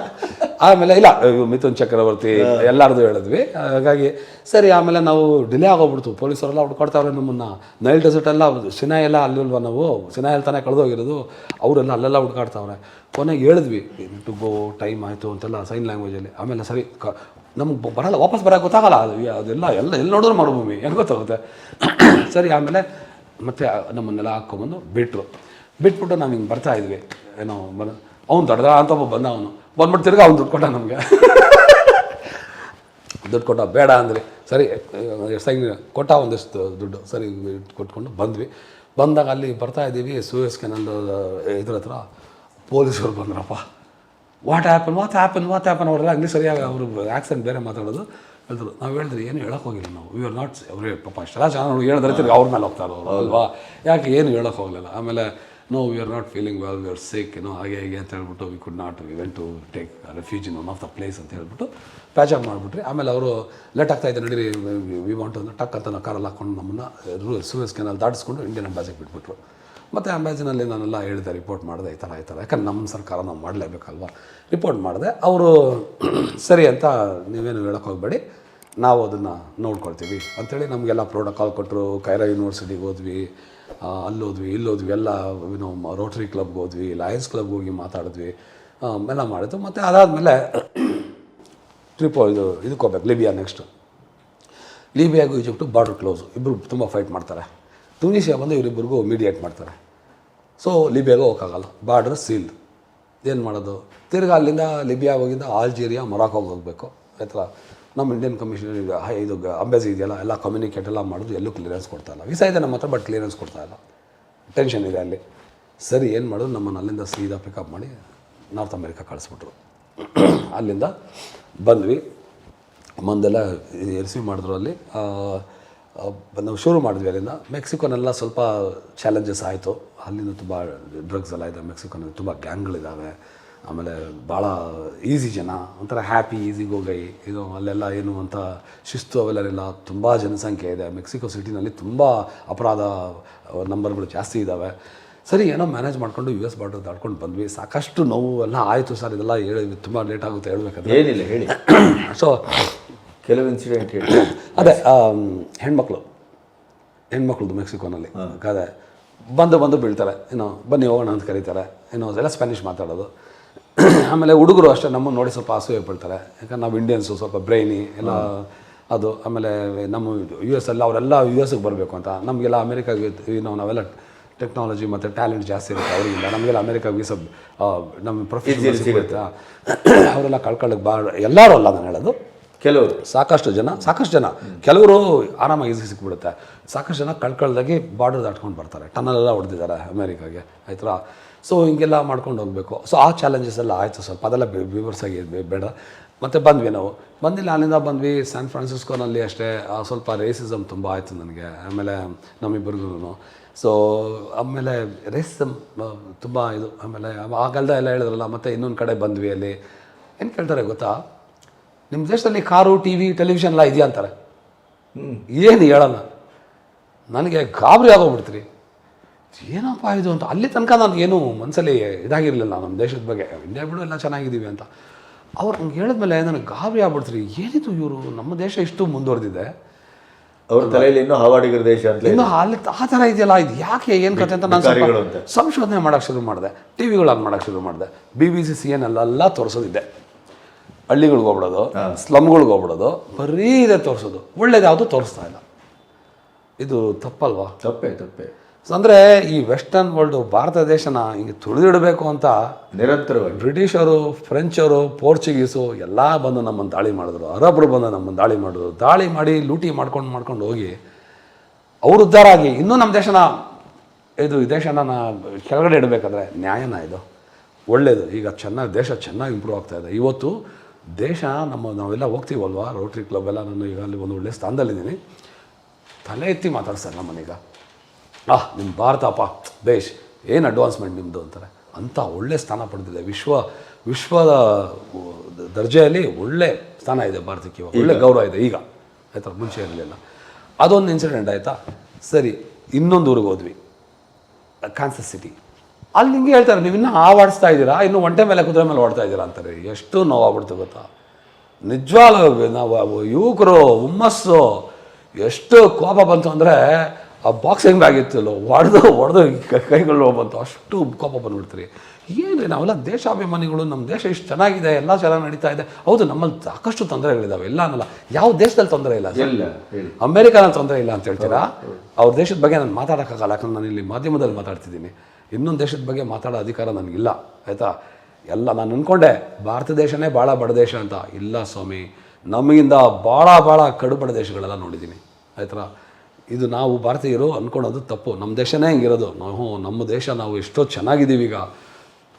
ಆಮೇಲೆ ಇಲ್ಲ, ಮಿಥುನ್ ಚಕ್ರವರ್ತಿ ಎಲ್ಲರದು ಹೇಳಿದ್ವಿ. ಹಾಗಾಗಿ ಸರಿ. ಆಮೇಲೆ ನಾವು ಡಿಲೇ ಆಗೋಗ್ಬಿಡ್ತು, ಪೊಲೀಸರೆಲ್ಲ ಹುಡ್ಕೊಡ್ತಾವ್ರೆ ನಮ್ಮನ್ನು. ನೈಲ್ ಡೆಸರ್ಟೆಲ್ಲ ಸಿನಾಯ್ ಎಲ್ಲ ಅಲ್ಲಿಲ್ವ, ನಾವು ಸಿನಾಯಲ್ಲಿ ತಾನೇ ಕಳೆದೋಗಿರೋದು, ಅವರೆಲ್ಲ ಅಲ್ಲೆಲ್ಲ ಹುಡ್ಕಾಡ್ತಾವ್ರೆ. ಕೊನೆಗೆ ಹೇಳಿದ್ವಿ ಟು ಗೋ, ಟೈಮ್ ಆಯಿತು ಅಂತೆಲ್ಲ ಸೈನ್ ಲ್ಯಾಂಗ್ವೇಜಲ್ಲಿ. ಆಮೇಲೆ ಸರಿ ನಮ್ಗೆ ಬರಲ್ಲ, ವಾಪಸ್ ಬರೋಕ್ಕೆ ಗೊತ್ತಾಗಲ್ಲ, ಅದೆಲ್ಲ ಎಲ್ಲಿ ನೋಡಿದ್ರು ಮರುಭೂಮಿ, ಹೆಂಗೆ ಗೊತ್ತಾಗುತ್ತೆ. ಸರಿ. ಆಮೇಲೆ ಮತ್ತೆ ನಮ್ಮನ್ನೆಲ್ಲ ಹಾಕ್ಕೊಂಬಂದು ಬಿಟ್ಬಿಟ್ಟು ನಾವು ಹಿಂಗೆ ಬರ್ತಾಯಿದ್ವಿ. ಏನೋ ಅವ್ನು ದೊಡ್ಡ ಅಂತ ಬಂದ, ಅವನು ಬಂದ್ಬಿಟ್ಟು ತಿರ್ಗಿ ಅವ್ನು ದುಡ್ಡು ಕೊಟ್ಟ ನಮಗೆ. ದುಡ್ಡು ಕೊಟ್ಟ, ಬೇಡ ಅಂದರೆ ಸರಿ ಸೈನ್ ಕೊಟ್ಟ ಒಂದಿಷ್ಟು ದುಡ್ಡು. ಸರಿ ಕೊಟ್ಕೊಂಡು ಬಂದಾಗ ಅಲ್ಲಿ ಬರ್ತಾಯಿದ್ದೀವಿ, ಸೂಯಸ್ ಕೆನಲ್ ಇದ್ರ ಹತ್ರ ಪೊಲೀಸರು ಬಂದ್ರಪ್ಪ. ವಾಟ್ ಹ್ಯಾಪನ್ ಅವರೆಲ್ಲ ಇಂಗ್ಲೀಷ್ ಸರಿಯಾಗಿ, ಅವರು ಆ್ಯಕ್ಸೆಂಟ್ ಬೇರೆ ಮಾತಾಡೋದು ಹೇಳಿದ್ರು. ನಾವು ಹೇಳಿದ್ರಿ ಏನು ಹೇಳೋಕೆ ಹೋಗಿಲ್ಲ ನಾವು, ವಿ ಆರ್ ನಾಟ್, ಅವರೇ ಪಾಪ ಅಷ್ಟೆಲ್ಲ ಚೆನ್ನಾಗಿ ಹೇಳಿದ್ರೆ ತಿರ್ಗಿ ಅವ್ರ ಮೇಲೆ ಹೋಗ್ತಾರೆ ಅವರು ಅಲ್ವಾ, ಯಾಕೆ ಏನು ಹೇಳೋಕೆ ಹೋಗಲಿಲ್ಲ. ಆಮೇಲೆ no, we are not feeling well, we are sick, ಹಾಗೆ ಅಂತ ಹೇಳ್ಬಿಟ್ಟು we could not, we went to take refuge in one of the place ಅಂತ ಹೇಳ್ಬಿಟ್ಟು ಪ್ಯಾಚ್ ಅಪ್ ಮಾಡಿಬಿಟ್ರಿ. ಆಮೇಲೆ ಅವರು ಲೇಟ್ ಆಗ್ತಾಯಿದ್ದೆ, ನಡೀರಿ ವಿ ವಾಂಟ್ ಅಂತ ಟಕ್ ಅಂತ ನಾವು ಕಾರಲ್ಲಿ ಹಾಕ್ಕೊಂಡು ನಮ್ಮನ್ನು ಸೂಯಸ್ ಕೆನಲ್ ದಾಟಿಸ್ಕೊಂಡು ಇಂಡಿಯನ್ ಅಂಬಾಸಿಗೆ ಬಿಟ್ಬಿಟ್ರು. ಮತ್ತು ಅಂಬಾಸಿನಲ್ಲಿ ನಾನೆಲ್ಲ ಹೇಳಿದೆ, ರಿಪೋರ್ಟ್ ಮಾಡಿದೆ, ಈ ಥರ ಯಾಕಂದ್ರೆ ನಮ್ಮ ಸರ್ಕಾರ ನಾವು ಮಾಡಲೇಬೇಕಲ್ವ. ರಿಪೋರ್ಟ್ ಮಾಡಿದೆ. ಅವರು ಸರಿ ಅಂತ, ನೀವೇನು ಹೇಳೋಕೆ ಹೋಗಬೇಡಿ, ನಾವು ಅದನ್ನು ನೋಡ್ಕೊಳ್ತೀವಿ ಅಂಥೇಳಿ ನಮಗೆಲ್ಲ ಪ್ರೋಟೋಕಾಲ್ ಕೊಟ್ಟರು. ಕೈರಾ ಯೂನಿವರ್ಸಿಟಿಗೆ ಹೋದ್ವಿ, ಅಲ್ಲೋದ್ವಿ, ಇಲ್ಲೋದ್ವಿ, ಎಲ್ಲ ರೋಟರಿ ಕ್ಲಬ್ಗೆ ಹೋದ್ವಿ, ಲಯನ್ಸ್ ಕ್ಲಬ್ಗೆ ಹೋಗಿ ಮಾತಾಡಿದ್ವಿ, ಎಲ್ಲ ಮಾಡಿದ್ದು. ಮತ್ತು ಅದಾದಮೇಲೆ ಇದಕ್ಕೆ ಹೋಗ್ಬೇಕು, ಲಿಬಿಯಾ. ನೆಕ್ಸ್ಟು ಲಿಬಿಯಾಗೂ ಈಜಿಪ್ಟು ಬಾರ್ಡರ್ ಕ್ಲೋಸು, ಇಬ್ಬರು ತುಂಬ ಫೈಟ್ ಮಾಡ್ತಾರೆ. ತುನೀಷಿಯಾ ಬಂದು ಇವರಿಬ್ಬರಿಗೂ ಮೀಡಿಯೇಟ್ ಮಾಡ್ತಾರೆ. ಸೊ ಲಿಬಿಯಾಗೂ ಹೋಗೋಕ್ಕಾಗಲ್ಲ, ಬಾರ್ಡರ್ ಸೀಲ್ಡ್. ಏನು ಮಾಡೋದು? ತಿರ್ಗಿ ಅಲ್ಲಿಂದ ಲಿಬಿಯಾ ಹೋಗಿದ್ದ ಆಲ್ಜೀರಿಯಾ, ಮೊರಾಕೋಗೆ ಹೋಗಬೇಕು. ಆಯ್ತಲ್ಲ, ನಮ್ಮ ಇಂಡಿಯನ್ ಕಮಿಷನರ್ ಇದು ಅಂಬಾಸಿ ಇದೆಯಲ್ಲ, ಎಲ್ಲ ಕಮ್ಯುನಿಕೇಟ್ ಎಲ್ಲ ಮಾಡೋದು, ಎಲ್ಲೂ ಕ್ಲಿಯರೆನ್ಸ್ ಕೊಡ್ತಾಯಿಲ್ಲ. ವೀಸಾ ಇದೆ ನಮ್ಮ ಹತ್ರ, ಬಟ್ ಕ್ಲಿಯರೆನ್ಸ್ ಕೊಡ್ತಾಯಿಲ್ಲ. ಟೆನ್ಷನ್ ಇದೆ ಅಲ್ಲಿ. ಸರಿ, ಏನು ಮಾಡೋದು? ನಮ್ಮನ್ನು ಅಲ್ಲಿಂದ ಸೀದಾ ಪಿಕಪ್ ಮಾಡಿ ನಾರ್ತ್ ಅಮೇರಿಕಾ ಕಳಿಸ್ಬಿಟ್ರು. ಅಲ್ಲಿಂದ ಬಂದ್ವಿ, ಮಂದೆಲ್ಲ ರಿಸೀವ್ ಮಾಡಿದ್ರು. ಅಲ್ಲಿ ನಾವು ಶುರು ಮಾಡಿದ್ವಿ. ಅಲ್ಲಿಂದ ಮೆಕ್ಸಿಕೋನೆಲ್ಲ ಸ್ವಲ್ಪ ಚಾಲೆಂಜಸ್ ಆಯಿತು. ಅಲ್ಲಿಂದ ತುಂಬ ಡ್ರಗ್ಸ್ ಎಲ್ಲ ಇದೆ ಮೆಕ್ಸಿಕೋನಲ್ಲಿ, ತುಂಬ ಗ್ಯಾಂಗ್ಗಳಿದ್ದಾವೆ. ಆಮೇಲೆ ಭಾಳ ಈಸಿ ಜನ, ಒಂಥರ ಹ್ಯಾಪಿ ಈಸಿ ಗೋಗೈ. ಇದು ಅಲ್ಲೆಲ್ಲ ಏನು ಅಂತ ಶಿಸ್ತು ಅವೆಲ್ಲ ತುಂಬ ಜನಸಂಖ್ಯೆ ಇದೆ. ಮೆಕ್ಸಿಕೋ ಸಿಟಿನಲ್ಲಿ ತುಂಬ ಅಪರಾಧ ನಂಬರ್ಗಳು ಜಾಸ್ತಿ ಇದ್ದಾವೆ. ಸರಿ, ಏನೋ ಮ್ಯಾನೇಜ್ ಮಾಡ್ಕೊಂಡು US ಬಾರ್ಡರ್ ದಾಟ್ಕೊಂಡು ಬಂದ್ವಿ. ಸಾಕಷ್ಟು ನೋವು ಎಲ್ಲ ಆಯಿತು ಸರ್. ಇದೆಲ್ಲ ಹೇಳಿ ತುಂಬ ಲೇಟ್ ಆಗುತ್ತೆ ಹೇಳ್ಬೇಕಾದ್ರೆ. ಏನಿಲ್ಲ ಹೇಳಿ. ಸೊ ಕೆಲವು ಇನ್ಸಿಡೆಂಟ್ ಹೇಳಿ. ಅದೇ ಹೆಣ್ಮಕ್ಳದ್ದು ಮೆಕ್ಸಿಕೋನಲ್ಲಿ ಅದೇ ಬಂದು ಬೀಳ್ತಾರೆ. ಬನ್ನಿ ಹೋಗೋಣ ಅಂತ ಕರೀತಾರೆ. ಎಲ್ಲ ಸ್ಪ್ಯಾನಿಷ್ ಮಾತಾಡೋದು. ಆಮೇಲೆ ಹುಡುಗರು ಅಷ್ಟೇ ನಮ್ಮನ್ನು ನೋಡಿ ಸ್ವಲ್ಪ ಅಸೂಯೆ ಪಡ್ತಾರೆ, ಯಾಕಂದ್ರೆ ನಾವು ಇಂಡಿಯನ್ಸು ಸ್ವಲ್ಪ ಬ್ರೈನಿ ಎಲ್ಲ ಅದು. ಆಮೇಲೆ ನಮ್ಮ US ಎಲ್ಲ ಅವರೆಲ್ಲ US ಬರಬೇಕು ಅಂತ, ನಮಗೆಲ್ಲ ಅಮೇರಿಕಾಗೆ ನಾವೆಲ್ಲ ಟೆಕ್ನಾಲಜಿ ಮತ್ತು ಟ್ಯಾಲೆಂಟ್ ಜಾಸ್ತಿ ಇರುತ್ತೆ ಅವರಿಗಿಂತ. ನಮಗೆಲ್ಲ ಅಮೇರಿಕಾ ವೀಸಾ ನಮ್ಮ ಪ್ರೊಫೆಷನಲ್ ಸಿಗುತ್ತೆ. ಅವರೆಲ್ಲ ಕಳ್ಕೊಳ್ಳೋಕ್ಕೆ ಎಲ್ಲರೂ ಅಲ್ಲ ನಾನು ಹೇಳೋದು, ಕೆಲವರು ಸಾಕಷ್ಟು ಜನ ಕೆಲವರು ಆರಾಮಾಗಿ ಈಸಿ ಸಿಕ್ಬಿಡುತ್ತೆ. ಸಾಕಷ್ಟು ಜನ ಕಳ್ದಾಗಿ ಬಾರ್ಡರ್ ದಾಟ್ಕೊಂಡು ಬರ್ತಾರೆ, ಟನಲೆಲ್ಲ ಹೊಡೆದಿದ್ದಾರೆ ಅಮೇರಿಕಾಗೆ, ಆಯ್ತಾ. ಸೊ ಹಿಂಗೆಲ್ಲ ಮಾಡ್ಕೊಂಡು ಹೋಗಬೇಕು. ಸೊ ಆ ಚಾಲೆಂಜಸ್ ಎಲ್ಲ ಆಯಿತು ಸ್ವಲ್ಪ, ಅದೆಲ್ಲ ವಿವರ್ಸಾಗಿ ಬೇಡ. ಮತ್ತು ಬಂದ್ವಿ ನಾವು, ಬಂದಿಲ್ಲ ಅಲ್ಲಿಂದ ಬಂದ್ವಿ ಸ್ಯಾನ್ ಫ್ರಾನ್ಸಿಸ್ಕೋನಲ್ಲಿ ಅಷ್ಟೇ ಸ್ವಲ್ಪ ರೇಸಿಸಮ್ ತುಂಬ ಆಯಿತು ನನಗೆ, ಆಮೇಲೆ ನಮ್ಮಿಬ್ಬರಿಗೂ. ಸೊ ಆಮೇಲೆ ರೇಸಿಸಮ್ ತುಂಬ ಇದು. ಆಮೇಲೆ ಆಗಲ್ದ ಎಲ್ಲ ಹೇಳಿದ್ರಲ್ಲ, ಮತ್ತು ಇನ್ನೊಂದು ಕಡೆ ಬಂದ್ವಿ, ಅಲ್ಲಿ ಏನು ಕೇಳ್ತಾರೆ ಗೊತ್ತಾ, ನಿಮ್ಮ ದೇಶದಲ್ಲಿ ಕಾರು, ಟಿ ವಿ, ಟೆಲಿವಿಷನ್ ಎಲ್ಲ ಇದೆಯಾ ಅಂತಾರೆ. ಏನು ಹೇಳೋಣ, ನನಗೆ ಗಾಬರಿ ಆಗೋಗ್ಬಿಡ್ತೀರಿ, ಏನಪ್ಪ ಇದು ಅಂತ. ಅಲ್ಲಿ ತನಕ ನಾನು ಏನು ಮನಸ್ಸಲ್ಲಿ ಇದಾಗಿರಲಿಲ್ಲ ನಮ್ಮ ದೇಶದ ಬಗ್ಗೆ, ಇಂಡಿಯಾ ಬಿಡು ಎಲ್ಲ ಚೆನ್ನಾಗಿದ್ದೀವಿ ಅಂತ. ಅವ್ರು ಹಂಗೆ ಹೇಳಿದ್ಮೇಲೆ ನನಗೆ ಗಾಬರಿ ಆಗ್ಬಿಡ್ತೀರಿ, ಏನಿದು ಇವರು, ನಮ್ಮ ದೇಶ ಇಷ್ಟು ಮುಂದುವರೆದಿದೆ, ಅವ್ರ ತಲೆಯಲ್ಲಿ ಇನ್ನೂ ಹಾವಾಡಿಗರ ದೇಶ ಅಂತ ಇನ್ನೂ ಅಲ್ಲಿ ಆ ಥರ ಇದೆಯಲ್ಲ, ಇದು ಯಾಕೆ ಏನು ಕತೆ ಅಂತ ನಾನು ಸಂಶೋಧನೆ ಮಾಡೋಕ್ಕೆ ಶುರು ಮಾಡಿದೆ, ಟಿ ವಿಗಳನ್ನು ಮಾಡೋಕ್ಕೆ ಶುರು ಮಾಡಿದೆ. BBC CNN ಅಲ್ಲೆಲ್ಲ ತೋರಿಸೋದಿದೆ, ಹಳ್ಳಿಗಳಿಗೆ ಹೋಗ್ಬಿಡೋದು, ಸ್ಲಮ್ಗಳಿಗೆ ಹೋಗ್ಬಿಡೋದು, ಬರೀ ಇದೆ ತೋರಿಸೋದು, ಒಳ್ಳೇದು ಯಾವುದು ತೋರಿಸ್ತಾ ಇಲ್ಲ. ಇದು ತಪ್ಪಲ್ವಾ? ತಪ್ಪೇ. ಅಂದರೆ ಈ ವೆಸ್ಟರ್ನ್ ವರ್ಲ್ಡು ಭಾರತ ದೇಶನ ಹಿಂಗೆ ತುಳಿದಿಡಬೇಕು ಅಂತ ನಿರಂತರವಾಗಿ ಬ್ರಿಟಿಷರು, ಫ್ರೆಂಚರು, ಪೋರ್ಚುಗೀಸು ಎಲ್ಲ ಬಂದು ನಮ್ಮನ್ನು ದಾಳಿ ಮಾಡಿದ್ರು, ಅರಬರು ಬಂದು ನಮ್ಮನ್ನು ದಾಳಿ ಮಾಡಿ ಲೂಟಿ ಮಾಡ್ಕೊಂಡು ಹೋಗಿ ಅವರು ಉದ್ಧಾರ ಆಗಿ ಇನ್ನೂ ನಮ್ಮ ದೇಶನ ಕೆಳಗಡೆ ಇಡಬೇಕಾದ್ರೆ ನ್ಯಾಯನ ಇದು ಒಳ್ಳೆಯದು. ಈಗ ದೇಶ ಚೆನ್ನಾಗಿ ಇಂಪ್ರೂವ್ ಆಗ್ತಾ ಇದೆ. ಇವತ್ತು ದೇಶ ನಾವೆಲ್ಲ ಹೋಗ್ತೀವಲ್ವ, ರೋಟ್ರಿ ಕ್ಲಬ್ ಎಲ್ಲ, ನಾನು ಈಗ ಅಲ್ಲಿ ಒಂದು ಒಳ್ಳೆಯ ಸ್ಥಾನದಲ್ಲಿದ್ದೀನಿ, ತಲೆ ಎತ್ತಿ ಮಾತಾಡ್ತಾರೆ ನಮ್ಮನೀಗ, ನಿಮ್ಮ ಭಾರತಪ್ಪ ದೇಶ್ ಏನು ಅಡ್ವಾನ್ಸ್ಮೆಂಟ್ ನಿಮ್ಮದು ಅಂತಾರೆ. ಅಂಥ ಒಳ್ಳೆ ಸ್ಥಾನ ಪಡೆದಿದೆ, ವಿಶ್ವದ ದರ್ಜೆಯಲ್ಲಿ ಒಳ್ಳೆ ಸ್ಥಾನ ಇದೆ ಭಾರತಕ್ಕೆ, ಒಳ್ಳೆ ಗೌರವ ಇದೆ ಈಗ, ಆಯ್ತಾ. ಮುಂಚೆ ಇರಲಿಲ್ಲ. ಅದೊಂದು ಇನ್ಸಿಡೆಂಟ್ ಆಯಿತಾ. ಸರಿ, ಇನ್ನೊಂದು ಊರಿಗೆ ಹೋದ್ವಿ, ಕಾನ್ಸಸ್ ಸಿಟಿ. ಅಲ್ಲಿ ಹಿಂಗೆ ಹೇಳ್ತಾರೆ, ನೀವು ಇನ್ನೂ ಆಡಿಸ್ತಾ ಇದ್ದೀರಾ, ಇನ್ನು ಒಂಟೆ ಮೇಲೆ ಕುದುರೆ ಮೇಲೆ ಓಡ್ತಾ ಇದ್ದೀರಾ ಅಂತಾರೆ. ಎಷ್ಟು ನೋವಾಗ್ಬಿಡ್ತು ಗೊತ್ತಾ, ನಿಜವಾಗ್ಲೂ ನಾವು ಯುವಕರು ಹುಮ್ಮಸ್ಸು, ಎಷ್ಟು ಕೋಪ ಬಂತು ಅಂದರೆ ಆ ಬಾಕ್ಸಿಂಗ್ ಆಗಿತ್ತಲ್ಲೋ ಹೊಡೆದು ಕೈಗಳು ಬಂತು, ಅಷ್ಟು ಕೋಪ ಬಂದುಬಿಡ್ತೀರಿ. ಏನು ನಾವೆಲ್ಲ ದೇಶಾಭಿಮಾನಿಗಳು, ನಮ್ಮ ದೇಶ ಇಷ್ಟು ಚೆನ್ನಾಗಿದೆ, ಎಲ್ಲ ಚೆನ್ನಾಗಿ ನಡೀತಾ ಇದೆ. ಹೌದು, ನಮ್ಮಲ್ಲಿ ಸಾಕಷ್ಟು ತೊಂದರೆಗಳಿದ್ದಾವೆ, ಇಲ್ಲ ಅನ್ನಲ್ಲ. ಯಾವ ದೇಶದಲ್ಲಿ ತೊಂದರೆ ಇಲ್ಲ? ಅಮೇರಿಕಾನಲ್ಲಿ ತೊಂದರೆ ಇಲ್ಲ ಅಂತ ಹೇಳ್ತೀರಾ? ಅವ್ರ ದೇಶದ ಬಗ್ಗೆ ನಾನು ಮಾತಾಡೋಕ್ಕಾಗಲ್ಲ, ಯಾಕಂದ್ರೆ ನಾನು ಇಲ್ಲಿ ಮಾಧ್ಯಮದಲ್ಲಿ ಮಾತಾಡ್ತಿದ್ದೀನಿ. ಇನ್ನೊಂದು ದೇಶದ ಬಗ್ಗೆ ಮಾತಾಡೋ ಅಧಿಕಾರ ನನಗಿಲ್ಲ, ಆಯಿತಾ. ಎಲ್ಲ ನಾನು ಅಂದ್ಕೊಂಡೆ ಭಾರತ ದೇಶನೇ ಭಾಳ ಬಡ ದೇಶ ಅಂತ. ಇಲ್ಲ ಸ್ವಾಮಿ, ನಮಗಿಂದ ಭಾಳ ಕಡುಬಡ ದೇಶಗಳೆಲ್ಲ ನೋಡಿದ್ದೀನಿ, ಆಯ್ತಾ. ಇದು ನಾವು ಭಾರತೀಯರು ಅಂದ್ಕೊಳೋದು ತಪ್ಪು. ನಮ್ಮ ದೇಶನೇ ಹಿಂಗಿರೋದು, ನಮ್ಮ ದೇಶ ನಾವು ಎಷ್ಟೋ ಚೆನ್ನಾಗಿದ್ದೀವಿ, ಈಗ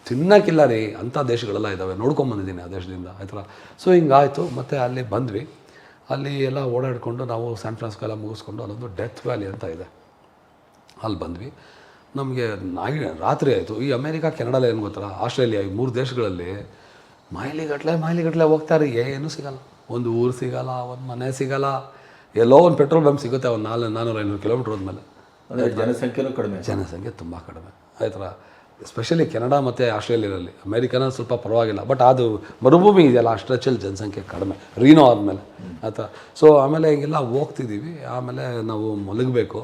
ತಿನ್ನೋಕ್ಕಿಲ್ಲ ರೀ ಅಂಥ ದೇಶಗಳೆಲ್ಲ ಇದ್ದಾವೆ, ನೋಡ್ಕೊಂಬಂದಿದ್ದೀನಿ ಆ ದೇಶದಿಂದ, ಆಯ್ತಾ. ಸೊ ಹಿಂಗಾಯಿತು. ಮತ್ತು ಅಲ್ಲಿ ಬಂದ್ವಿ, ಅಲ್ಲಿ ಎಲ್ಲ ಓಡಾಡಿಕೊಂಡು ನಾವು ಸ್ಯಾನ್ ಫ್ರಾನ್ಸಿಸ್ಕೋ ಎಲ್ಲ ಮುಗಿಸ್ಕೊಂಡು ಅಲ್ಲೊಂದು ಡೆತ್ ವ್ಯಾಲಿ ಅಂತ ಇದೆ, ಅಲ್ಲಿ ಬಂದ್ವಿ. ನಮಗೆ ರಾತ್ರಿ ಆಯಿತು. ಈ ಅಮೇರಿಕಾ, ಕೆನಡಾ ಏನು ಗೊತ್ತಾ, ಆಸ್ಟ್ರೇಲಿಯಾ, ಈ 3 ದೇಶಗಳಲ್ಲಿ ಮೈಲಿಗಟ್ಟಲೆ ಹೋಗ್ತಾರೆ, ಏನೂ ಸಿಗೋಲ್ಲ. ಒಂದು ಊರು ಸಿಗೋಲ್ಲ, ಒಂದು ಮನೆ ಸಿಗೋಲ್ಲ, ಎಲ್ಲೋ ಒಂದು ಪೆಟ್ರೋಲ್ ಬಂಪ್ ಸಿಗುತ್ತೆ ಒಂದು 400-500 ಕಿಲೋಮೀಟ್ರ್ ಹೋದ್ಮೇಲೆ. ಅಂದರೆ ಜನಸಂಖ್ಯೆನೂ ಕಡಿಮೆ, ಜನಸಂಖ್ಯೆ ತುಂಬ ಕಡಿಮೆ, ಆಯ್ತಾ. ಎಸ್ಪೆಷಲಿ ಕೆನಡಾ ಮತ್ತು ಆಸ್ಟ್ರೇಲಿಯಾದಲ್ಲಿ. ಅಮೇರಿಕಾನ ಸ್ವಲ್ಪ ಪರವಾಗಿಲ್ಲ, ಬಟ್ ಅದು ಮರುಭೂಮಿ ಇದೆಯಲ್ಲ, ಆ ಸ್ಟ್ರೆಚಲ್ಲಿ ಜನಸಂಖ್ಯೆ ಕಡಿಮೆ, ರೀನೋ ಆದಮೇಲೆ, ಆಯಿತಾ. ಸೊ ಆಮೇಲೆ ಹಿಂಗೆಲ್ಲ ಹೋಗ್ತಿದ್ದೀವಿ. ಆಮೇಲೆ ನಾವು ಮಲಗಬೇಕು,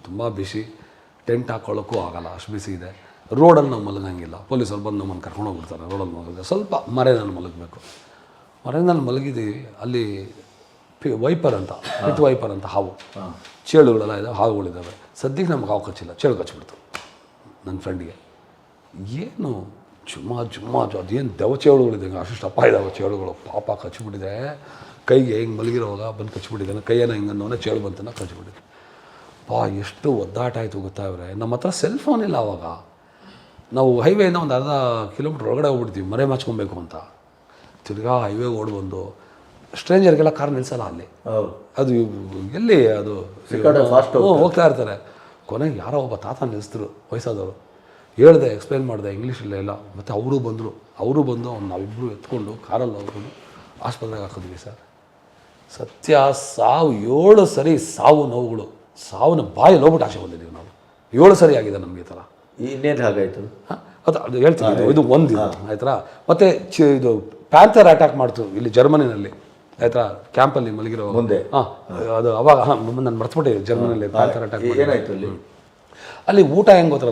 ತುಂಬ ಬಿಸಿ, ಟೆಂಟ್ ಹಾಕ್ಕೊಳ್ಳೋಕ್ಕೂ ಆಗೋಲ್ಲ, ಅಷ್ಟು ಬಿಸಿ ಇದೆ. ರೋಡಲ್ಲಿ ನಾವು ಮಲಗಂಗಿಲ್ಲ, ಪೊಲೀಸರು ಬಂದು ನಮ್ಮನ್ನು ಕರ್ಕೊಂಡು ಹೋಗ್ಬಿಡ್ತಾರೆ. ರೋಡಲ್ಲಿ ಮಲಗಿದ್ರೆ ಸ್ವಲ್ಪ ಮರೆಯಲ್ಲಿ ಮಲಗಬೇಕು. ಮರೆಯಲ್ಲಿ ಮಲಗಿದ್ದೀವಿ. ಅಲ್ಲಿ ವೈಪರ್ ಅಂತ, ವೈಪರ್ ಅಂತ ಹಾವು, ಚೇಳುಗಳೆಲ್ಲ ಇದ್ದಾವೆ, ಹಾವುಗಳಿದ್ದಾವೆ. ಸದ್ಯಕ್ಕೆ ನಮ್ಗೆ ಹಾವು ಕಚ್ಚಿಲ್ಲ, ಚೇಳು ಕಚ್ಚಿಬಿಡ್ತು ನನ್ನ ಫ್ರೆಂಡಿಗೆ. ಏನು ಜುಮ್ಮ ಅದೇನು ದೆವ ಚೇಳುಗಳಿದೆ, ಅಷ್ಟು ಅಪ್ಪ ಇದ್ದಾವೆ ಚೇಳುಗಳು, ಪಾಪ ಕಚ್ಚಿಬಿಟ್ಟಿದೆ. ಕೈಗೆ ಹಿಂಗೆ ಮಲಗಿರೋವಾಗ ಬಂದು ಕಚ್ಚಿಬಿಟ್ಟಿದ್ದಾನೆ, ಕೈಯನ್ನು ಹಿಂಗನ್ನೋನೆ ಚೇಳು ಬಂತನ ಕಚ್ಚಿಬಿಟ್ಟಿದೆ. ಎಷ್ಟು ಒದ್ದಾಟ ಆಯಿತು ಗೊತ್ತಾ ಇವ್ರೆ. ನಮ್ಮ ಹತ್ರ ಸೆಲ್ ಫೋನ್ ಇಲ್ಲ ಆವಾಗ. ನಾವು ಹೈವೇಯಿಂದ ಒಂದು ಅರ್ಧ ಕಿಲೋಮೀಟ್ರ್ ಒಳಗಡೆ ಹೋಗ್ಬಿಡ್ತೀವಿ ಮರೆ ಮಾಚ್ಕೊಬೇಕು ಅಂತ. ತಿರ್ಗಾ ಹೈವೇ ಓಡ್ಬಂದು ಸ್ಟ್ರೇಂಜರ್ಗೆಲ್ಲ ಕಾರ್ ನಿಲ್ಲಿಸಲ್ಲ ಅಲ್ಲಿ, ಅದು ಎಲ್ಲಿ ಅದು ಹೋಗ್ತಾ ಇರ್ತಾರೆ. ಕೊನೆಗೆ ಯಾರೋ ಒಬ್ಬ ತಾತ ನಿಲ್ಲಿಸಿದ್ರು, ವಯಸ್ಸಾದವರು. ಹೇಳಿದೆ, ಎಕ್ಸ್ಪ್ಲೇನ್ ಮಾಡಿದೆ ಇಂಗ್ಲೀಷಲ್ಲೇ ಎಲ್ಲ. ಮತ್ತು ಅವರು ಬಂದು ನಾವಿಬ್ಬರು ಎತ್ಕೊಂಡು ಕಾರಲ್ಲಿ ಹೋಗ್ಕೊಂಡು ಆಸ್ಪತ್ರೆಗೆ ಹಾಕಿದ್ವಿ ಸರ್. ಸತ್ಯ, ಸಾವು 7 ಸರಿ ಸಾವು ನೋವುಗಳು, ಸಾವಿನ ಬಾಯಲ್ಲಿ ಹೋಗ್ಬಿಟ್ಟು ಆಸೆ ಬಂದಿದ್ದೀವಿ ನಾವು. 7 ಸರಿ ಆಗಿದೆ ನಮಗೆ ಈ ಥರ. ಇನ್ನೇನು ಹಾಗಾಯಿತು? ಅದು ಹೇಳ್ತೀನಿ, ಇದು ಒಂದು ಆಯ್ತಾ. ಮತ್ತು ಇದು ಪ್ಯಾಂಥರ್ ಅಟ್ಯಾಕ್ ಮಾಡ್ತು ಇಲ್ಲಿ ಜರ್ಮನಿನಲ್ಲಿ, ಆಯ್ತಾ. ಕ್ಯಾಂಪಲ್ಲಿ ಮಲಗಿರೋ ಮುಂದೆ ಅದು ಅವಾಗ ನಾನು ಮರ್ತ್ಬಿಟ್ಟಿದ್ದೆ. ಜರ್ಮನಿಯಲ್ಲಿ ಪ್ಯಾಂಥರ್ ಅಟ್ಯಾಕ್ ಏನಾಯಿತು ಅಲ್ಲಿ ಊಟ ಹೆಂಗೆ ಗೊತ್ತರ,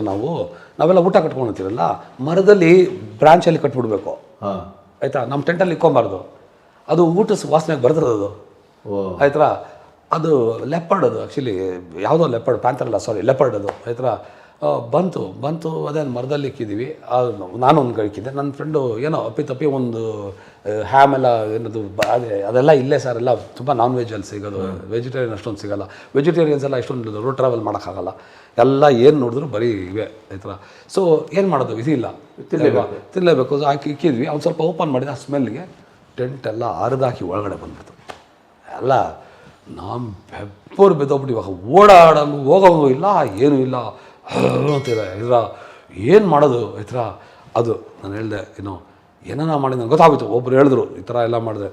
ನಾವೆಲ್ಲ ಊಟ ಕಟ್ಕೊಂಡಿರ್ತೀರಲ್ಲ, ಮರದಲ್ಲಿ ಬ್ರಾಂಚಲ್ಲಿ ಕಟ್ಬಿಡ್ಬೇಕು, ಆಯಿತಾ. ನಮ್ಮ ಟೆಂಟಲ್ಲಿ ಇಕ್ಕೊಂಬಾರ್ದು, ಅದು ಊಟ ವಾಸನೆಗೆ ಬರ್ತಿರೋದು, ಆಯ್ತಾ. ಅದು ಲೆಪರ್ಡ್, ಅದು ಆ್ಯಕ್ಚುಲಿ ಯಾವುದೋ ಲೆಪರ್ಡ್, ಪ್ಯಾಂಥರ್ ಅಲ್ಲ, ಸಾರಿ ಲೆಪರ್ಡ್ ಅದು, ಆಯ್ತಾ. ಬಂತು ಅದೇ ಮರದಲ್ಲಿ ಇಕ್ಕಿದ್ದೀವಿ. ನಾನು ಒಂದು ಗಳಿಕಿದ್ದೆ, ನನ್ನ ಫ್ರೆಂಡು ಏನೋ ಅಪ್ಪಿ ಒಂದು ಹ್ಯಾಮ್ ಎಲ್ಲ ಏನದು ಅದೆಲ್ಲ ಇಲ್ಲೇ ಸರ್, ಎಲ್ಲ ತುಂಬ ನಾನ್ ವೆಜ್ ಅಲ್ಲಿ ಸಿಗೋದು, ವೆಜಿಟೇರಿಯನ್ ಅಷ್ಟೊಂದು ಸಿಗೋಲ್ಲ. ವೆಜಿಟೇರಿಯನ್ಸ್ ಎಲ್ಲ ಇಷ್ಟೊಂದು ರೋಡ್ ಟ್ರಾವೆಲ್ ಮಾಡೋಕ್ಕಾಗಲ್ಲ, ಎಲ್ಲ ಏನು ನೋಡಿದ್ರು ಬರೀ ಇವೆ ಈ ಥರ. ಸೊ ಏನು ಮಾಡೋದು, ವಿಧಿ ಇಲ್ಲ, ತಿನ್ನಲೇಬೇಕು. ಇಕ್ಕಿದ್ವಿ. ಅವ್ನು ಸ್ವಲ್ಪ ಓಪನ್ ಮಾಡಿದ, ಆ ಸ್ಮೆಲ್ಗೆ ಟೆಂಟ್ ಎಲ್ಲ ಹರಿದಾಕಿ ಒಳಗಡೆ ಬಂದ್ಬಿಡ್ತು ಎಲ್ಲ. ನಾವು ಬೆಪ್ಪರು ಬೆದೋಗ್ಬಿಟ್ಟು ಇವಾಗ ಓಡಾಡೋಂಗು ಹೋಗೋಂಗು ಇಲ್ಲ, ಏನೂ ಇಲ್ಲ ಅಂತಿದೆ. ಇದ್ರ ಏನು ಮಾಡೋದು ಈ ಥರ. ಅದು ನಾನು ಹೇಳಿದೆ, ಏನಾನ ಮಾಡಿ ನನಗೆ ಗೊತ್ತಾಗೋಯ್ತು. ಒಬ್ರು ಹೇಳಿದ್ರು ಈ ಥರ ಎಲ್ಲ ಮಾಡಿದ್ರೆ,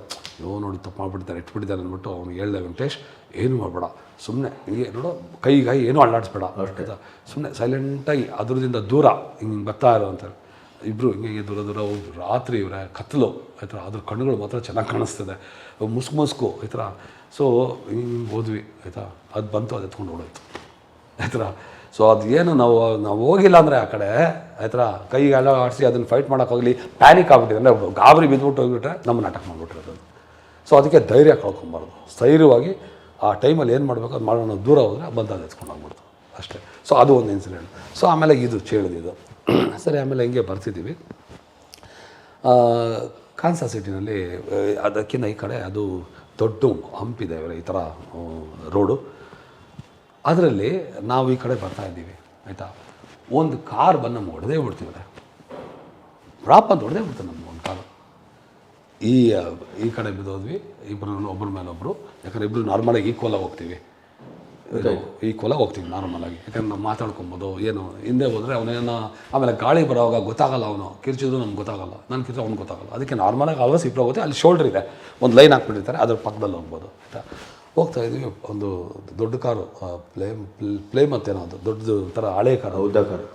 ನೋಡಿ ತಪ್ಪು ಮಾಡಿಬಿಡ್ತಾರೆ, ಇಟ್ಬಿಟ್ಟಿದ್ದಾರೆ ಅಂದ್ಬಿಟ್ಟು ಅವ್ನಿಗೆ ಹೇಳಿದೆ, ವೆಂಕಟೇಶ್ ಏನು ಮಾಡಬೇಡ, ಸುಮ್ಮನೆ ಹಿಂಗೆ ನೋಡು, ಕೈಗಾಯಿ ಏನೂ ಅಲ್ಲಾಡಿಸ್ಬೇಡ, ಆಯ್ತಾ, ಸುಮ್ಮನೆ ಸೈಲೆಂಟಾಗಿ ಅದ್ರದಿಂದ ದೂರ ಹಿಂಗೆ ಬರ್ತಾ ಇರೋ ಅಂತಾರೆ. ಇಬ್ಬರು ಹಿಂಗೆ ದೂರ ರಾತ್ರಿ ಇವರೇ ಕತ್ತಲು ಆಯ್ತಾ, ಅದ್ರ ಕಣ್ಣುಗಳು ಮಾತ್ರ ಚೆನ್ನಾಗಿ ಕಾಣಿಸ್ತದೆ, ಮುಸ್ಕು ಈ ಥರ. ಸೊ ಹಿಂಗೆ ಹೋದ್ವಿ ಆಯಿತಾ, ಅದು ಬಂತು, ಅದು ಎತ್ಕೊಂಡು ಓಡೋಯ್ತು ಆಯ್ತಾ. ಸೊ ಅದು ಏನು ನಾವು ಹೋಗಿಲ್ಲ ಅಂದರೆ ಆ ಕಡೆ ಆಯ್ತಾ, ಕೈಗೆಲ್ಲ ಆಡಿಸಿ ಅದನ್ನು ಫೈಟ್ ಮಾಡೋಕ್ಕಾಗಲಿ, ಪ್ಯಾನಿಕ್ ಆಗ್ಬಿಟ್ಟಿದೆ ಅಂದರೆ ಗಾಬರಿ ಬಿದ್ದುಬಿಟ್ಟು ಹೋಗ್ಬಿಟ್ರೆ ನಮ್ಮ ನಾಟಕ ಮಾಡಿಬಿಟ್ಟಿರೋದು. ಸೊ ಅದಕ್ಕೆ ಧೈರ್ಯ ಕಳ್ಕೊಬಾರ್ದು, ಸ್ಥೈರ್ಯವಾಗಿ ಆ ಟೈಮಲ್ಲಿ ಏನು ಮಾಡಬೇಕು ಅದು ಮಾಡೋಣ. ದೂರ ಹೋದರೆ ಬಂದು ಅದು ಎತ್ಕೊಂಡು ಹೋಗ್ಬಿಡ್ತು ಅಷ್ಟೇ. ಸೊ ಅದು ಒಂದು ಇನ್ಸಿಡೆಂಟ್. ಸೊ ಆಮೇಲೆ ಇದು ಚೇಳಿದ್ದು ಸರಿ. ಆಮೇಲೆ ಹಿಂಗೆ ಬರ್ತಿದ್ದೀವಿ ಕಾನ್ಸಾಸ್ ಸಿಟಿನಲ್ಲಿ, ಅದಕ್ಕಿಂತ ಈ ಕಡೆ ಅದು ದೊಡ್ಡ ಹಂಪಿದೆ ಈ ಥರ ರೋಡು. ಅದರಲ್ಲಿ ನಾವು ಈ ಕಡೆ ಬರ್ತಾಯಿದ್ದೀವಿ ಆಯಿತಾ, ಒಂದು ಕಾರ್ ಬಂದು ನಮ್ಗೆ ಹೊಡೆದೇ ಬಿಡ್ತೀವಿ, ರಾಪ್ ಅಂತ ಹೊಡೆದೇ ಬಿಡ್ತೀವಿ ನಮ್ಗೆ ಒಂದು ಕಾರು. ಈ ಕಡೆ ಬಿದ್ದೋದ್ವಿ, ಒಬ್ಬರ ಮೇಲೆ ಒಬ್ಬರು. ಯಾಕಂದರೆ ಇಬ್ಬರು ನಾರ್ಮಲಾಗಿ ಈಕ್ವಲಾಗಿ ಹೋಗ್ತೀವಿ, ನಾರ್ಮಲಾಗಿ. ಯಾಕಂದ್ರೆ ನಾವು ಮಾತಾಡ್ಕೊಬೋದು, ಏನು ಹಿಂದೆ ಹೋದರೆ ಅವನೇನೋ ಆಮೇಲೆ ಗಾಳಿ ಬರೋವಾಗ ಗೊತ್ತಾಗಲ್ಲ, ಅವನು ಕಿರ್ಚಿದ್ರು ನಮ್ಗೆ ಗೊತ್ತಾಗಲ್ಲ, ನಾನು ಕಿರ್ಚು ಅವ್ನಿಗೆ ಗೊತ್ತಾಗಲ್ಲ. ಅದಕ್ಕೆ ನಾರ್ಮಲಾಗಿ ಆಲ್ವೇಸ್ ಇಬ್ಬರು ಹೋಗುತ್ತೆ. ಅಲ್ಲಿ ಶೋಲ್ಡ್ರ್ ಇದೆ, ಒಂದು ಲೈನ್ ಹಾಕ್ಬಿಟ್ಟಿರ್ತಾರೆ, ಅದ್ರ ಪಕ್ಕದಲ್ಲಿ ಹೋಗ್ಬೋದು ಆಯಿತಾ. ಹೋಗ್ತಾಯಿದ್ವಿ, ಒಂದು ದೊಡ್ಡ ಕಾರು ಪ್ಲೇಮ್ ಅಂತೇನೋ, ಅದು ದೊಡ್ಡದು ಥರ ಹಳೆ ಕಾರು, ಉದ್ದ ಕಾರು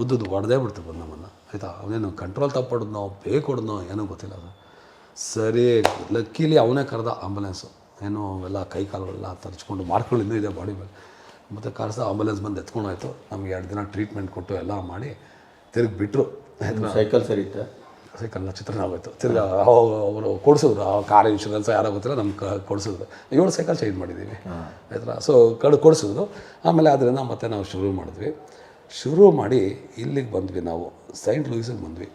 ಉದ್ದದ್ದು ಹೊಡೆದೇ ಬಿಡ್ತು ಬಂದು ನಮ್ಮನ್ನು ಆಯಿತಾ. ಅವನೇನು ಕಂಟ್ರೋಲ್ ತಪ್ಪೊಡೋದ್ನೋ ಬೇಕು ಹೊಡೆದ್ನೋ ಏನೂ ಗೊತ್ತಿಲ್ಲ ಅದು. ಸರಿ, ಲಕ್ಕೀಲಿ ಅವನೇ ಕರೆದ ಆಂಬುಲೆನ್ಸು, ಏನೋ ಎಲ್ಲ ಕೈ ಕಾಲುಗಳೆಲ್ಲ ತರಿಸ್ಕೊಂಡು ಮಾರ್ಕ್ಗಳು ಇನ್ನೂ ಇದೆ ಬಾಡಿ ಮೇಲೆ. ಮತ್ತು ಕರೆಸ ಆಂಬುಲೆನ್ಸ್ ಬಂದು ಎತ್ಕೊಂಡೋಯ್ತು. ನಮಗೆ 2 ದಿನ ಟ್ರೀಟ್ಮೆಂಟ್ ಕೊಟ್ಟು ಎಲ್ಲ ಮಾಡಿ ತಿರುಗಿ ಬಿಟ್ಟರು. ಸೈಕಲ್ ಸರಿ ಇತ್ತು, ಸೈಕಲ್ನ ಚಿತ್ರಣ ಆಗೋಯ್ತು. ತಿರ್ಗಿ ಅವರು ಕೊಡಿಸಿದ್ರು, ಆ ಕಾರ್ ಇನ್ಶೂರೆನ್ಸ್ ಯಾರೋ ಗೊತ್ತಿಲ್ಲ, ನಮ್ಗೆ ಕೊಡಿಸಿದ್ರು. 7 ಸೈಕಲ್ ಚೇಂಜ್ ಮಾಡಿದ್ದೀವಿ ಆಯ್ತಾ. ಸೊ ಕೊಡಿಸಿದ್ರು. ಆಮೇಲೆ ಅದರಿಂದ ಮತ್ತೆ ನಾವು ಶುರು ಮಾಡಿದ್ವಿ. ಶುರು ಮಾಡಿ ಇಲ್ಲಿಗೆ ಬಂದ್ವಿ, ನಾವು ಸೈಂಟ್ ಲೂಯಿಸಿಗೆ ಬಂದ್ವಿ.